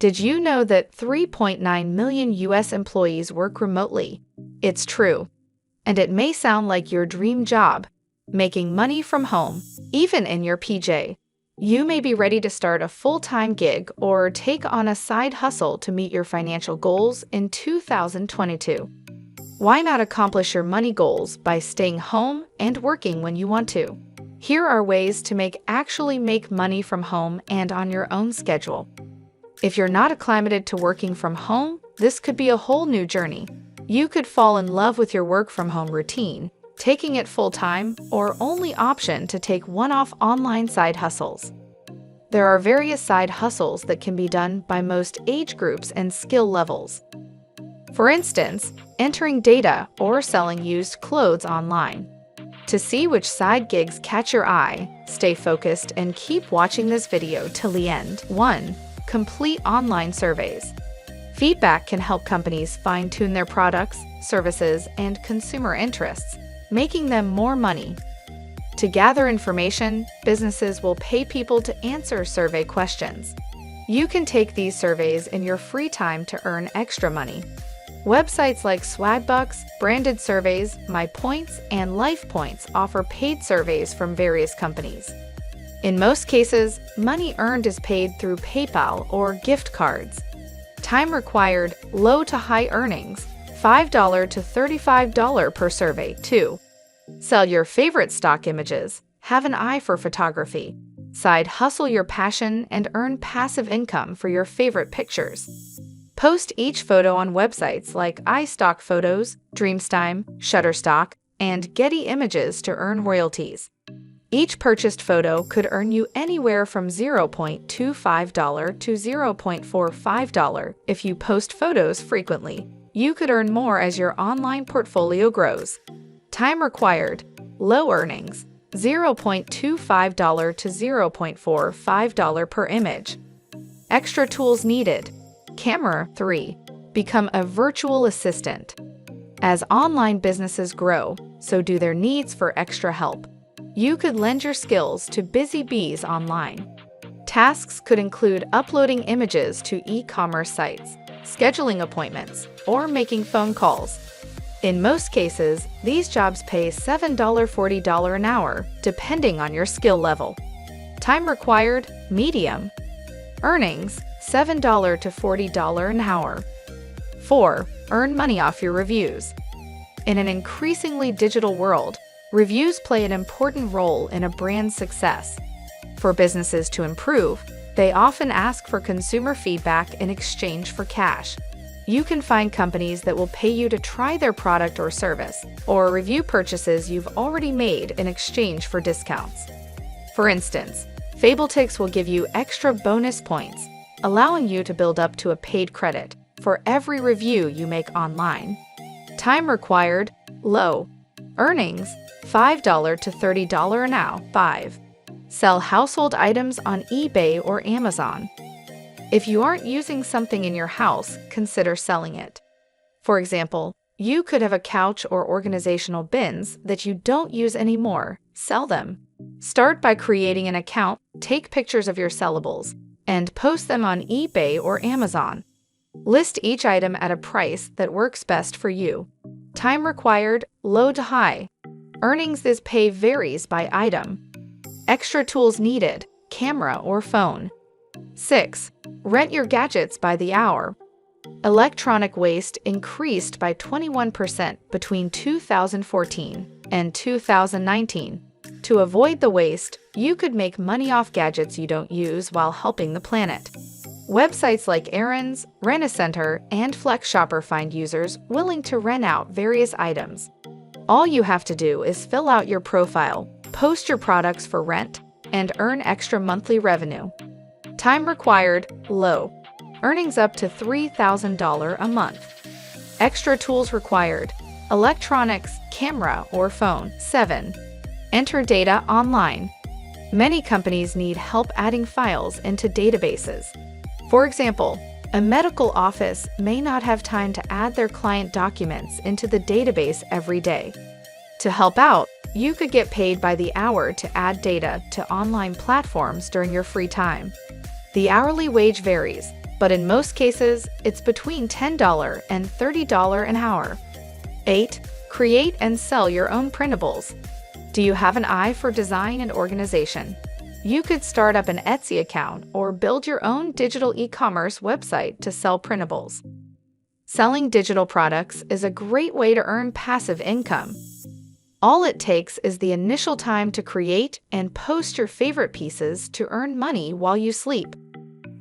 Did you know that 3.9 million US employees work remotely? It's true. And it may sound like your dream job, making money from home, even in your PJ. You may be ready to start a full-time gig or take on a side hustle to meet your financial goals in 2022. Why not accomplish your money goals by staying home and working when you want to? Here are ways to actually make money from home and on your own schedule. If you're not acclimated to working from home, this could be a whole new journey. You could fall in love with your work from home routine, taking it full-time, or only option to take one-off online side hustles. There are various side hustles that can be done by most age groups and skill levels. For instance, entering data or selling used clothes online. To see which side gigs catch your eye, stay focused and keep watching this video till the end. 1. Complete online surveys. Feedback can help companies fine-tune their products, services, and consumer interests, making them more money. To gather information, businesses will pay people to answer survey questions. You can take these surveys in your free time to earn extra money. Websites like Swagbucks, Branded Surveys, MyPoints, and LifePoints offer paid surveys from various companies. In most cases, money earned is paid through PayPal or gift cards. Time required, low to high earnings, $5 to $35 per survey. 2. Sell your favorite stock images. Have an eye for photography. Side hustle your passion and earn passive income for your favorite pictures. Post each photo on websites like iStock Photos, Dreamstime, Shutterstock, and Getty Images to earn royalties. Each purchased photo could earn you anywhere from $0.25 to $0.45 if you post photos frequently. You could earn more as your online portfolio grows. Time required, low earnings, $0.25 to $0.45 per image. Extra tools needed. Camera. 3. Become a virtual assistant. As online businesses grow, so do their needs for extra help. You could lend your skills to busy bees online. Tasks could include uploading images to e-commerce sites, scheduling appointments, or making phone calls. In most cases, these jobs pay $7 to $40 an hour, depending on your skill level. Time required, medium. Earnings, $7 to $40 an hour. 4. Earn money off your reviews. In an increasingly digital world, reviews play an important role in a brand's success. For businesses to improve, they often ask for consumer feedback in exchange for cash. You can find companies that will pay you to try their product or service, or review purchases you've already made in exchange for discounts. For instance, Fabletics will give you extra bonus points, allowing you to build up to a paid credit for every review you make online. Time required, low. Earnings, $5 to $30 an hour. 5. Sell household items on eBay or Amazon. If you aren't using something in your house, consider selling it. For example, you could have a couch or organizational bins that you don't use anymore. Sell them. Start by creating an account, take pictures of your sellables, and post them on eBay or Amazon. List each item at a price that works best for you. Time required, low to high. Earnings. This pay varies by item. Extra tools needed, camera or phone. 6. Rent your gadgets by the hour. Electronic waste increased by 21% between 2014 and 2019. To avoid the waste, you could make money off gadgets you don't use while helping the planet. Websites like Aaron's, Rent-A-Center, and FlexShopper find users willing to rent out various items. All you have to do is fill out your profile, post your products for rent, and earn extra monthly revenue. Time required, low. Earnings up to $3,000 a month. Extra tools required. Electronics, camera, or phone. 7. Enter data online. Many companies need help adding files into databases. For example, a medical office may not have time to add their client documents into the database every day. To help out, you could get paid by the hour to add data to online platforms during your free time. The hourly wage varies, but in most cases, it's between $10 and $30 an hour. 8. Create and sell your own printables. Do you have an eye for design and organization? You could start up an Etsy account or build your own digital e-commerce website to sell printables. Selling digital products is a great way to earn passive income. All it takes is the initial time to create and post your favorite pieces to earn money while you sleep.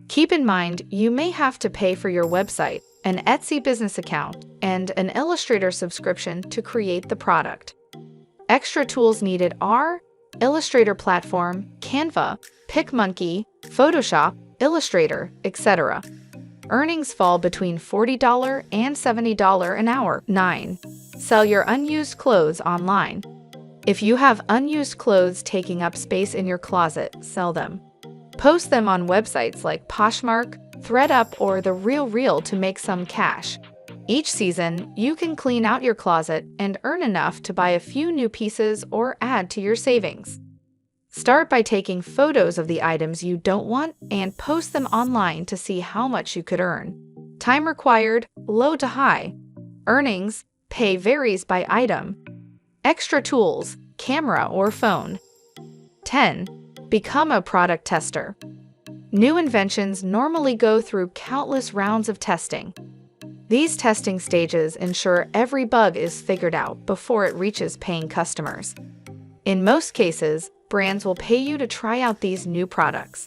Keep in mind, you may have to pay for your website, an Etsy business account, and an Illustrator subscription to create the product. Extra tools needed are Illustrator platform, Canva, PicMonkey, Photoshop, Illustrator, etc. Earnings fall between $40 and $70 an hour. 9. Sell your unused clothes online. If you have unused clothes taking up space in your closet, sell them. Post them on websites like Poshmark, ThredUp, or The RealReal to make some cash. Each season, you can clean out your closet and earn enough to buy a few new pieces or add to your savings. Start by taking photos of the items you don't want and post them online to see how much you could earn. Time required, low to high. Earnings, pay varies by item. Extra tools, camera or phone. 10. Become a product tester. New inventions normally go through countless rounds of testing. These testing stages ensure every bug is figured out before it reaches paying customers. In most cases, brands will pay you to try out these new products.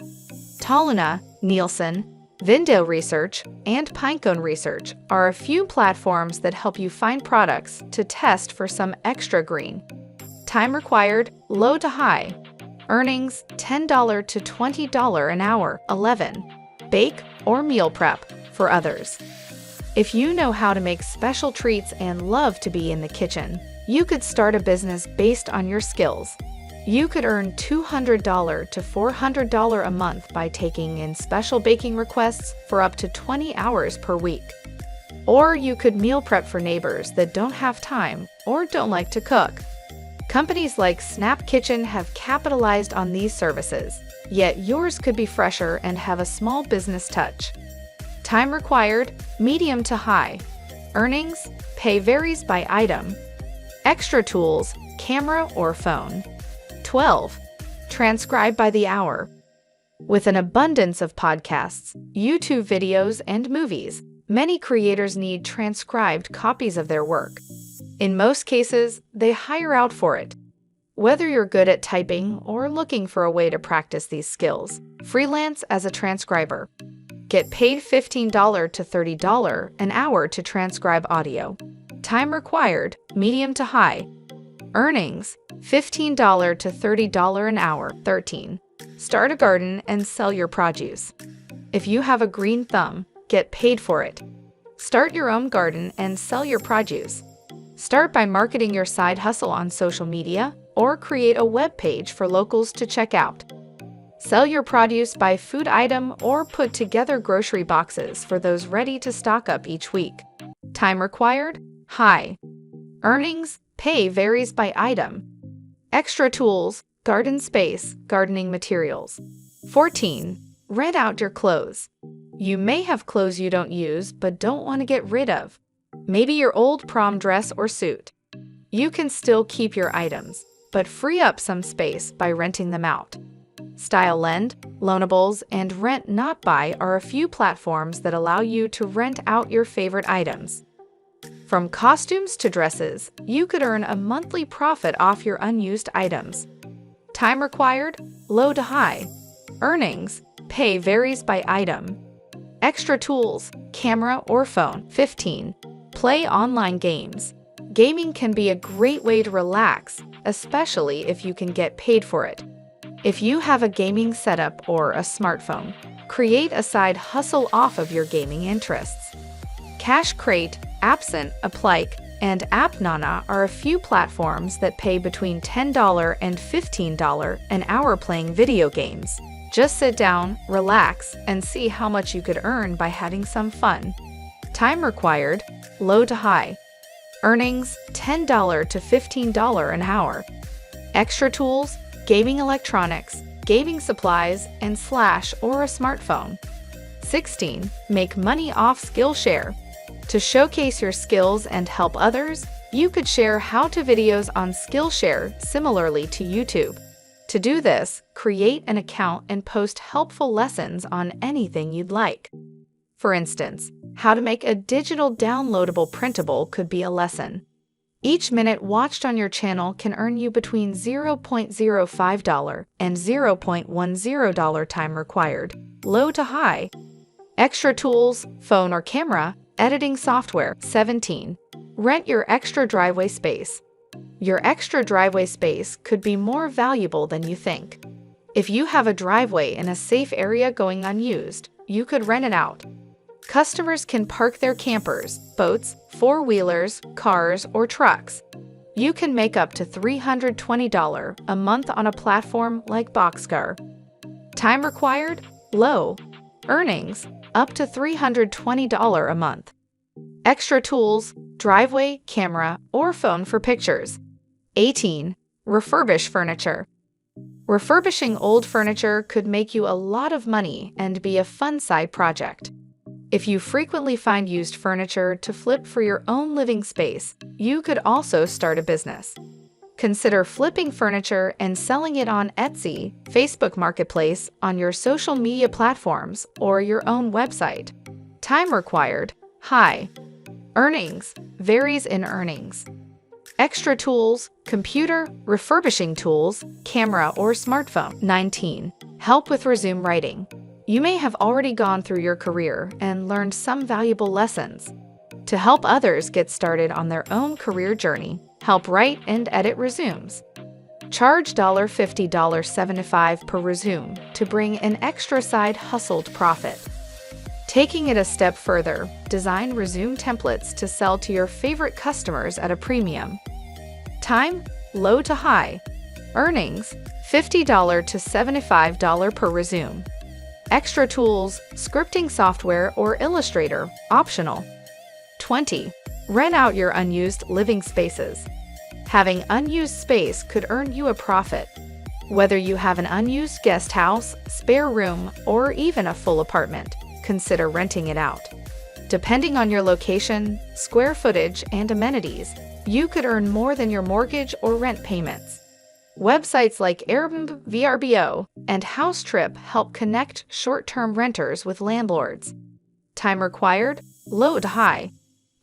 Toluna, Nielsen, Vindale Research, and Pinecone Research are a few platforms that help you find products to test for some extra green. Time required, low to high. Earnings, $10 to $20 an hour. 11. Bake or meal prep for others. If you know how to make special treats and love to be in the kitchen, you could start a business based on your skills. You could earn $200 to $400 a month by taking in special baking requests for up to 20 hours per week. Or you could meal prep for neighbors that don't have time or don't like to cook. Companies like Snap Kitchen have capitalized on these services, yet yours could be fresher and have a small business touch. Time required, medium to high. Earnings, pay varies by item. Extra tools, camera or phone. 12. Transcribe by the hour. With an abundance of podcasts, YouTube videos, and movies, many creators need transcribed copies of their work. In most cases, they hire out for it. Whether you're good at typing or looking for a way to practice these skills, freelance as a transcriber. Get paid $15 to $30 an hour to transcribe audio. Time required, medium to high. Earnings, $15 to $30 an hour. 13. Start a garden and sell your produce. If you have a green thumb, get paid for it. Start your own garden and sell your produce. Start by marketing your side hustle on social media or create a web page for locals to check out. Sell your produce by food item or put together grocery boxes for those ready to stock up each week. Time required, high. Earnings, pay varies by item. Extra tools, garden space, gardening materials. 14. Rent out your clothes. You may have clothes you don't use but don't want to get rid of. Maybe your old prom dress or suit. You can still keep your items, but free up some space by renting them out. Style Lend, Loanables, and Rent Not Buy are a few platforms that allow you to rent out your favorite items. From costumes to dresses, you could earn a monthly profit off your unused items. Time required, low to high. Earnings, pay varies by item. Extra tools, camera or phone. 15. Play online games. Gaming can be a great way to relax, especially if you can get paid for it. If you have a gaming setup or a smartphone, create a side hustle off of your gaming interests. Cash Crate, Absent, Applique, and AppNana are a few platforms that pay between $10 and $15 an hour playing video games. Just sit down, relax, and see how much you could earn by having some fun. Time required, low to high. Earnings, $10 to $15 an hour. Extra tools, gaming electronics, gaming supplies, and Slash or a smartphone. 16. Make money off Skillshare. To showcase your skills and help others, you could share how-to videos on Skillshare similarly to YouTube. To do this, create an account and post helpful lessons on anything you'd like. For instance, how to make a digital downloadable printable could be a lesson. Each minute watched on your channel can earn you between $0.05 and $0.10 time required, low to high. Extra tools, phone or camera, editing software. 17. Rent your extra driveway space. Your extra driveway space could be more valuable than you think. If you have a driveway in a safe area going unused, you could rent it out. Customers can park their campers, boats, four-wheelers, cars, or trucks. You can make up to $320 a month on a platform like Boxcar. Time required? Low. Earnings? Up to $320 a month. Extra tools, driveway, camera, or phone for pictures. 18. Refurbished furniture. Refurbishing old furniture could make you a lot of money and be a fun side project. If you frequently find used furniture to flip for your own living space, you could also start a business. Consider flipping furniture and selling it on Etsy, Facebook Marketplace, on your social media platforms, or your own website. Time required? High. Earnings? Varies in earnings. Extra tools, computer, refurbishing tools, camera or smartphone. 19. Help with resume writing. You may have already gone through your career and learned some valuable lessons. To help others get started on their own career journey, help write and edit resumes. Charge $50, $75 per resume to bring an extra side hustled profit. Taking it a step further, design resume templates to sell to your favorite customers at a premium. Time? Low to high. Earnings? $50 to $75 per resume. Extra tools, scripting software or Illustrator, optional. 20. Rent out your unused living spaces. Having unused space could earn you a profit. Whether you have an unused guest house, spare room, or even a full apartment, consider renting it out. Depending on your location, square footage, and amenities, you could earn more than your mortgage or rent payments. Websites like Airbnb, VRBO, and HouseTrip help connect short-term renters with landlords. Time required? Low to high.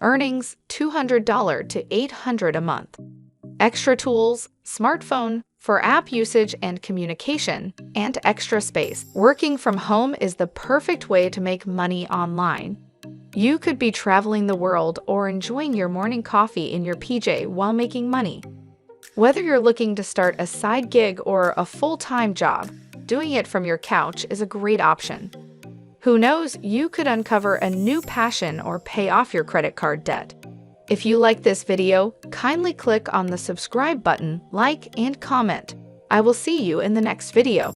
Earnings? $200 to $800 a month. Extra tools, smartphone, for app usage and communication, and extra space. Working from home is the perfect way to make money online. You could be traveling the world or enjoying your morning coffee in your PJ while making money. Whether you're looking to start a side gig or a full-time job, doing it from your couch is a great option. Who knows, you could uncover a new passion or pay off your credit card debt. If you like this video, kindly click on the subscribe button, like, and comment. I will see you in the next video.